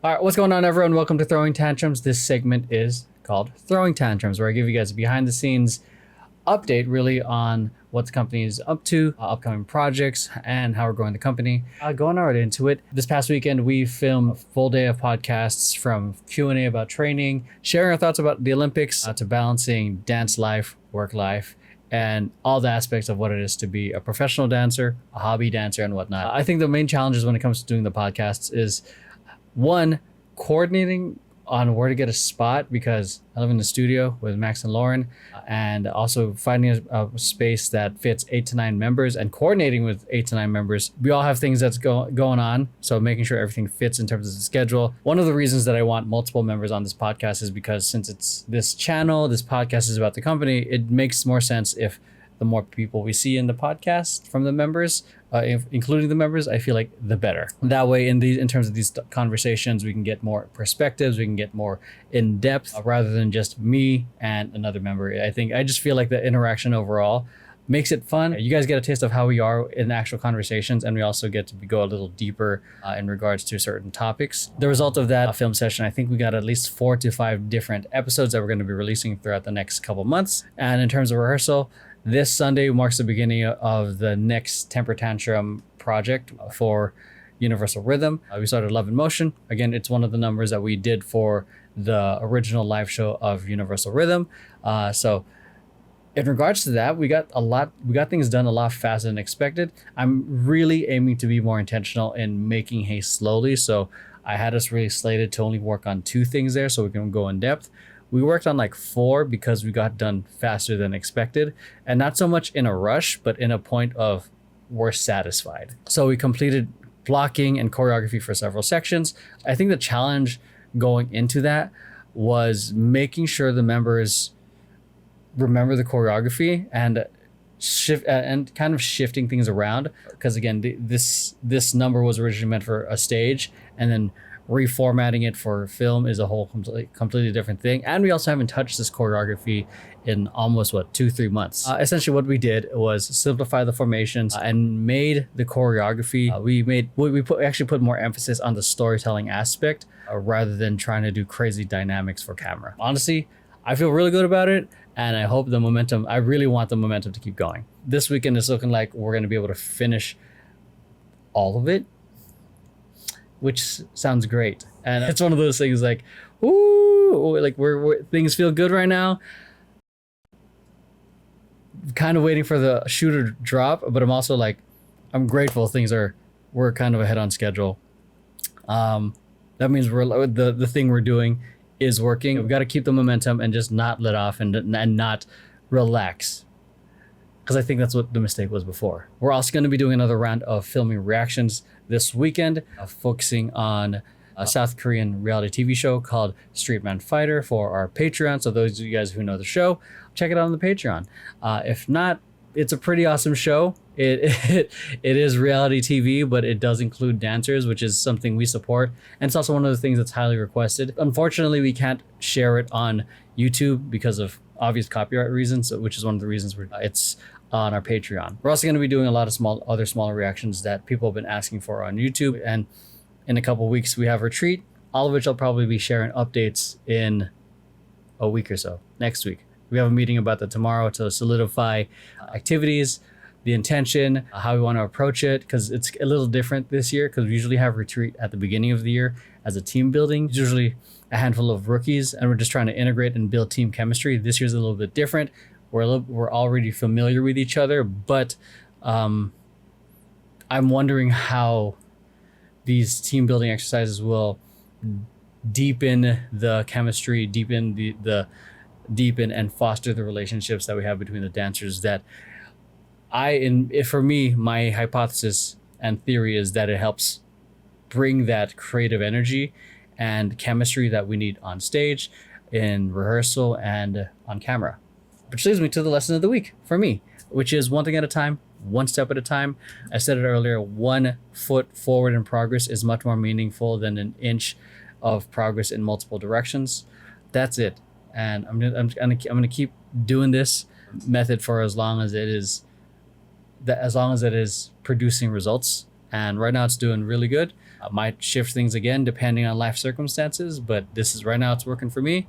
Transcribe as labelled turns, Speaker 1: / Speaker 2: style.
Speaker 1: All right, what's going on, everyone? Welcome to Throwing Tantrums. This segment is called Throwing Tantrums, where I give you guys a behind the scenes update really on what the company is up to, upcoming projects, and how we're growing the company. Going right into it, this past weekend we filmed a full day of podcasts, from Q&A about training, sharing our thoughts about the Olympics, to balancing dance life, work life, and all the aspects of what it is to be a professional dancer, a hobby dancer, and whatnot. I think the main challenges when it comes to doing the podcasts is, one, coordinating on where to get a spot, because I live in the studio with Max and Lauren, and also finding a space that fits 8 to 9 members and coordinating with 8 to 9 members. We all have things that's going on, so making sure everything fits in terms of the schedule. One of the reasons that I want multiple members on this podcast is because since it's this channel, this podcast is about the company, it makes more sense if the more people we see in the podcast from the members, including the members, I feel like the better. That way, in terms of these conversations, we can get more perspectives, we can get more in depth, rather than just me and another member. I just feel like the interaction overall makes it fun. You guys get a taste of how we are in actual conversations, and we also get to go a little deeper in regards to certain topics. The result of that film session, I think we got at least 4 to 5 different episodes that we're going to be releasing throughout the next couple months. And in terms of rehearsal, this Sunday marks the beginning of the next Temper Tantrum project for Universal Rhythm. We started Love in Motion. Again, it's one of the numbers that we did for the original live show of Universal Rhythm. So in regards to that, we got things done a lot faster than expected. I'm really aiming to be more intentional in making hay slowly. So I had us really slated to only work on 2 things there so we can go in depth. We worked on like 4 because we got done faster than expected, and not so much in a rush, but in a point of we're satisfied. So we completed blocking and choreography for several sections. I think the challenge going into that was making sure the members remember the choreography and shift and kind of shifting things around. Because again, this number was originally meant for a stage, and then reformatting it for film is a whole completely different thing. And we also haven't touched this choreography in almost 2-3 months. Essentially what we did was simplify the formations and made the choreography. We actually put more emphasis on the storytelling aspect rather than trying to do crazy dynamics for camera. Honestly, I feel really good about it, and I hope I really want the momentum to keep going. This weekend is looking like we're going to be able to finish all of it, which sounds great. And it's one of those things like, ooh, like things feel good right now. Kind of waiting for the shoe to drop, but I'm also like, I'm grateful we're kind of ahead on schedule. That means the thing we're doing is working. We've got to keep the momentum and just not let off and not relax, because I think that's what the mistake was before. We're also going to be doing another round of filming reactions this weekend, focusing on a South Korean reality TV show called Street Man Fighter for our Patreon. So those of you guys who know the show, check it out on the Patreon. If not, it's a pretty awesome show. It is reality TV, but it does include dancers, which is something we support. And it's also one of the things that's highly requested. Unfortunately, we can't share it on YouTube because of obvious copyright reasons, which is one of the reasons it's on our Patreon. We're also going to be doing a lot of other smaller reactions that people have been asking for on YouTube. And in a couple of weeks, we have Retreat, all of which I'll probably be sharing updates in a week or so, next week. We have a meeting about that tomorrow to solidify activities, the intention, how we want to approach it, because it's a little different this year, because we usually have Retreat at the beginning of the year as a team building. It's usually a handful of rookies, and we're just trying to integrate and build team chemistry. This year's a little bit different. We're already familiar with each other, but I'm wondering how these team building exercises will deepen the chemistry, deepen and foster the relationships that we have between the dancers. That for me, my hypothesis and theory is that it helps bring that creative energy and chemistry that we need on stage, in rehearsal, and on camera. Which leads me to the lesson of the week for me, which is one thing at a time, one step at a time. I said it earlier, 1 foot forward in progress is much more meaningful than an inch of progress in multiple directions. That's it. And I'm gonna keep doing this method for as long as it is producing results. And right now it's doing really good. Might shift things again depending on life circumstances, but this is right now it's working for me.